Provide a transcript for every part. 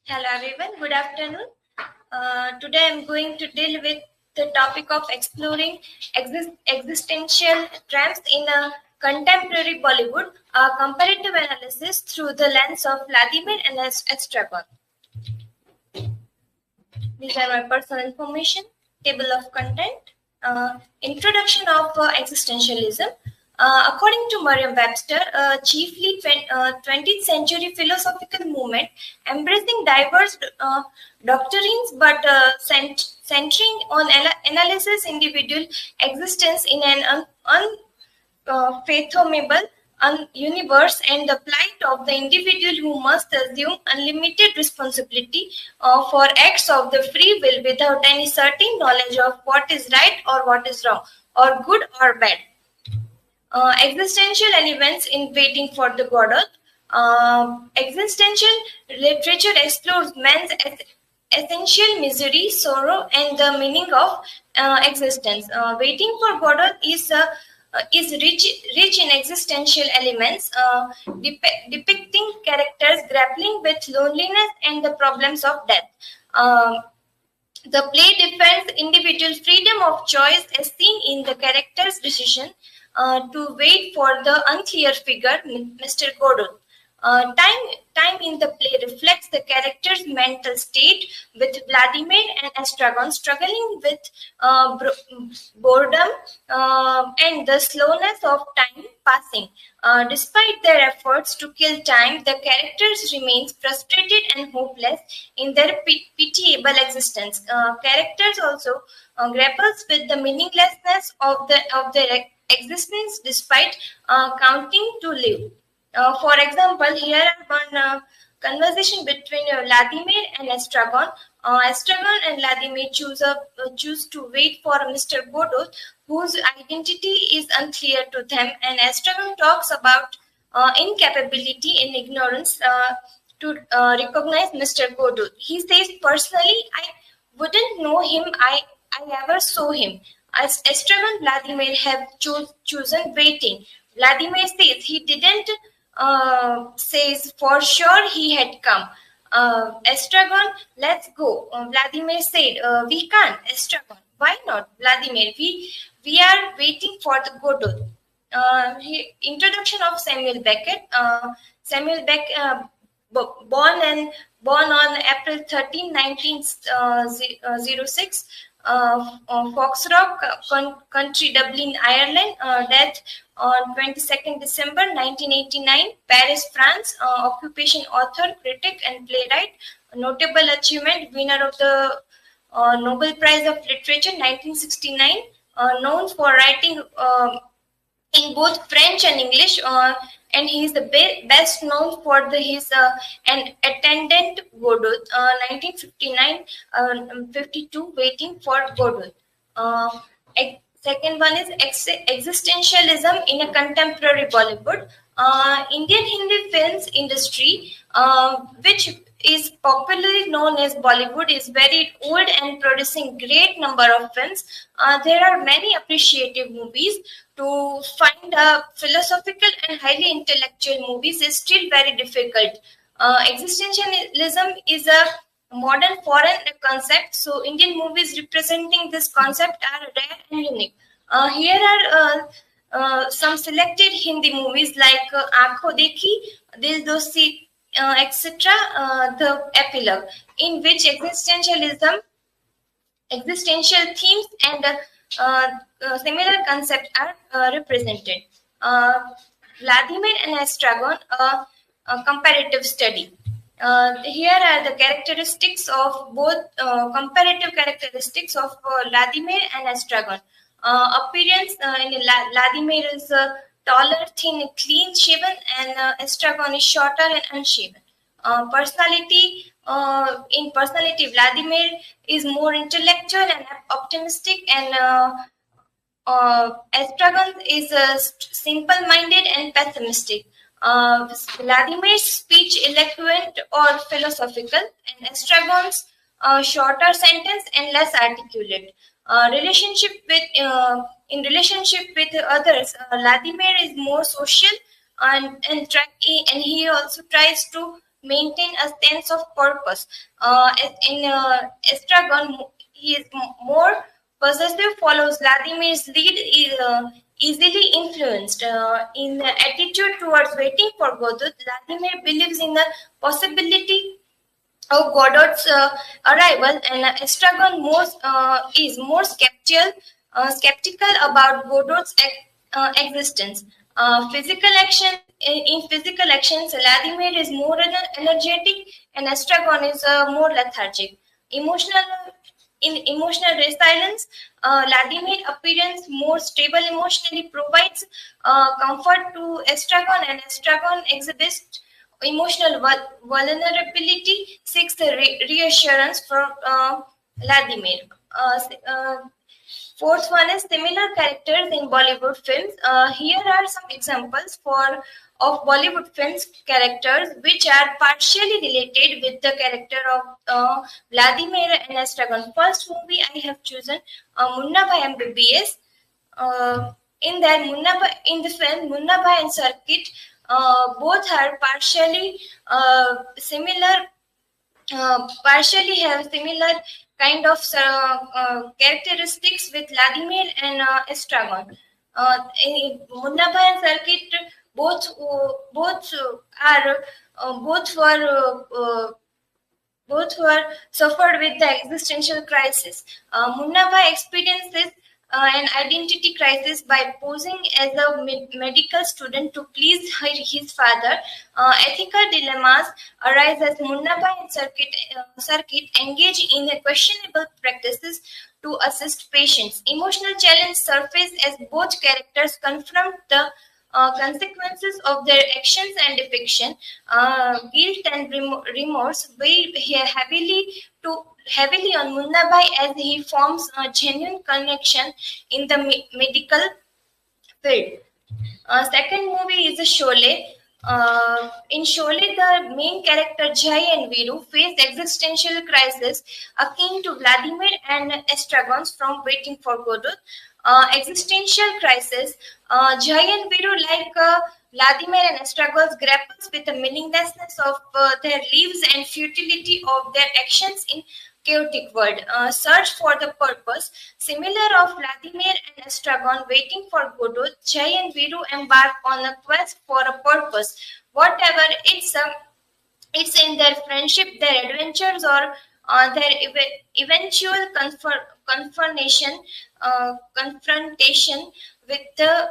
Hello everyone, good afternoon. Today I'm going to deal with the topic of exploring existential dramas in a contemporary Bollywood, a comparative analysis through the lens of Vladimir and Estragon. These are my personal information, table of content, introduction of existentialism. According to Merriam-Webster, chiefly 20th century philosophical movement embracing diverse doctrines but centering on analysis individual existence in an fathomable universe and the plight of the individual who must assume unlimited responsibility for acts of the free will without any certain knowledge of what is right or what is wrong or good or bad. Existential elements in Waiting for the Godot. Existential literature explores man's essential misery, sorrow, and the meaning of existence. Waiting for Godot is rich in existential elements, depicting characters grappling with loneliness and the problems of death. The play defends individual freedom of choice as seen in the character's decision to wait for the unclear figure, Mr. Godot. Time in the play reflects the character's mental state, with Vladimir and Estragon struggling with boredom and the slowness of time passing. Despite their efforts to kill time, the characters remain frustrated and hopeless in their pitiable existence. Characters also grapples with the meaninglessness of their existence despite counting to live. For example, here are one conversation between Vladimir and Estragon. Estragon and Vladimir choose to wait for Mr. Godot, whose identity is unclear to them, and Estragon talks about incapability and ignorance to recognize Mr. Godot. He says, personally, I wouldn't know him I ever saw him. As Estragon Vladimir have chosen waiting. Vladimir says he didn't says for sure he had come. Estragon, let's go. Vladimir said, we can't. Estragon, why not? Vladimir, we are waiting for the Godot. Introduction of Samuel Beckett. Samuel Beckett, born on April 13, 1906. Foxrock country, Dublin, Ireland. Death on 22nd December 1989, Paris, France. Occupation: author, critic, and playwright. Notable achievement: winner of the Nobel Prize of Literature 1969. Known for writing in both French and English, and he is the best known for his an attendant Godot, 1959-52, Waiting for Godot. Second one is existentialism in a contemporary Bollywood. Indian Hindi films industry, which is popularly known as Bollywood, is very old and producing great number of films. There are many appreciative movies. To find philosophical and highly intellectual movies is still very difficult. Existentialism is a modern foreign concept, so Indian movies representing this concept are rare and unique. Here are some selected Hindi movies like Aankho Dekhi, Dil Dosti, etc. The epilogue, in which existential themes and similar concepts are represented. Vladimir and Estragon, a comparative study. Here are the characteristics of both comparative characteristics of Vladimir and Estragon. Appearance: Vladimir is taller, thin, clean shaven, and Estragon is shorter and unshaven. Personality: in personality, Vladimir is more intellectual and optimistic, and Estragon is simple-minded and pessimistic. Vladimir's speech eloquent or philosophical, and Estragon's shorter sentence and less articulate. In relationship with others, Vladimir is more social and he also tries to maintain a sense of purpose. In Estragon, he is more possessive, follows Vladimir's lead, is easily influenced. In attitude towards waiting for Godot, Vladimir believes in the possibility of Godot's arrival, and Estragon is more skeptical about Godot's existence. In physical actions, Vladimir is more energetic, and Estragon is more lethargic. Emotional in emotional resilience, Vladimir appearance more stable emotionally provides comfort to Estragon, and Estragon exhibits emotional vulnerability, seeks the reassurance from Vladimir. Fourth one is similar characters in Bollywood films. Here are some examples of Bollywood films characters which are partially related with the character of Vladimir and Estragon. First movie I have chosen Munna Bhai MBBS. In the film Munna Bhai and Circuit, both are similar partially have similar kind of characteristics with Vladimir and Estragon. In Munna Bhai and Circuit, both are both were suffered with the existential crisis. Munna Bhai experiences an identity crisis by posing as a medical student to please his father. Ethical dilemmas arise as Munna Bhai and Circuit engage in questionable practices to assist patients. Emotional challenge surface as both characters confront the consequences of their actions and defection. Guilt and remorse weigh heavily on Munna Bhai as he forms a genuine connection in the medical field. Second movie is Sholay. In Sholay, the main character Jai and Viru face existential crisis akin to Vladimir and Estragon's from Waiting for Godot. Existential crisis, Jai and Viru, like Vladimir and Estragon, grapples with the meaninglessness of their lives and futility of their actions in chaotic world. Search for the purpose. Similar of Vladimir and Estragon waiting for Godot, Jai and Viru embark on a quest for a purpose. Whatever it's in their friendship, their adventures, or their eventual confrontation with the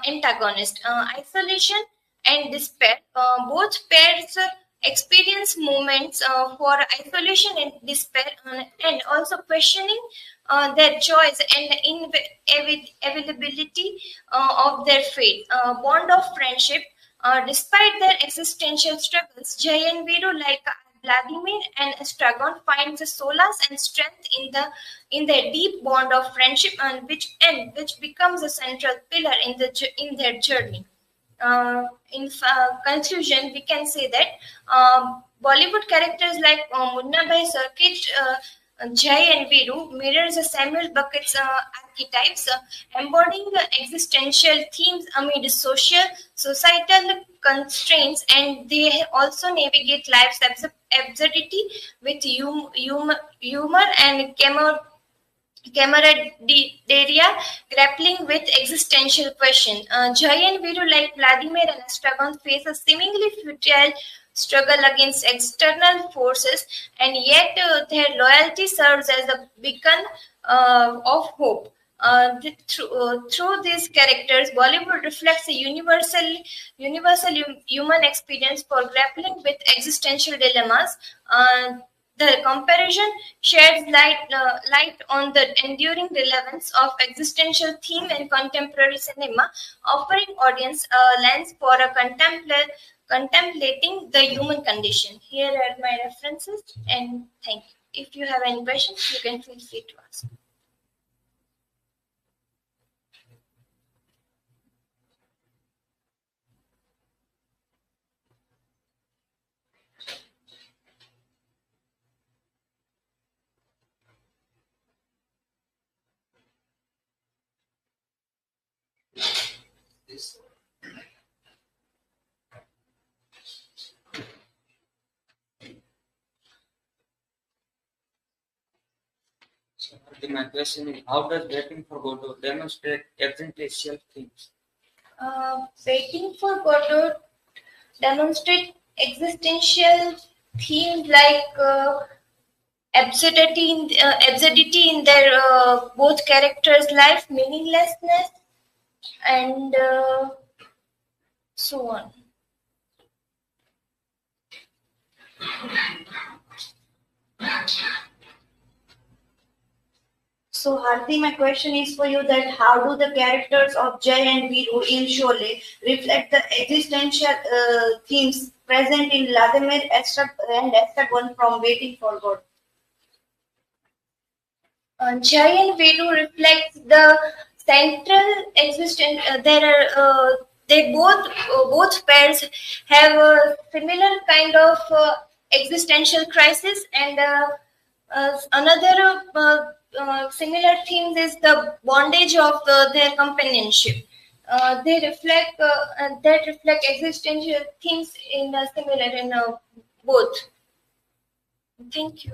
antagonist. Isolation and despair. Both pairs experience moments for isolation and despair, and also questioning their choice and availability of their fate. Bond of friendship. Despite their existential struggles, Jai and Viru, like Vladimir and Estragon, finds a solace and strength in their deep bond of friendship, and which becomes a central pillar in their journey. In conclusion, we can say that Bollywood characters like Munna Bhai, Circuit, Jai and Viru mirrors the Samuel Beckett's archetypes, embodying existential themes amid societal constraints, and they also navigate life's absurdity with humor and camaraderie, grappling with existential questions. Jai and Viru, like Vladimir and Estragon, face a seemingly futile struggle against external forces, and yet their loyalty serves as a beacon of hope. Through these characters, Bollywood reflects a universal human experience for grappling with existential dilemmas. The comparison sheds light on the enduring relevance of existential theme in contemporary cinema, offering audience a lens for a contemplating the human condition. Here are my references, and thank you. If you have any questions, you can feel free to ask. My question is, how does Waiting for Godot demonstrate existential themes? Waiting for Godot demonstrate existential themes like absurdity in their both characters' life, meaninglessness, and so on. So, Harti, my question is for you that how do the characters of Jay and Viru in Sholay reflect the existential themes present in Vladimir and Esteban from Waiting for God? Jai and Vedu reflects the central existence. They both pairs have a similar kind of existential crisis, and another similar themes is the bondage of their companionship. They reflect that reflect existential themes in similar in both. Thank you.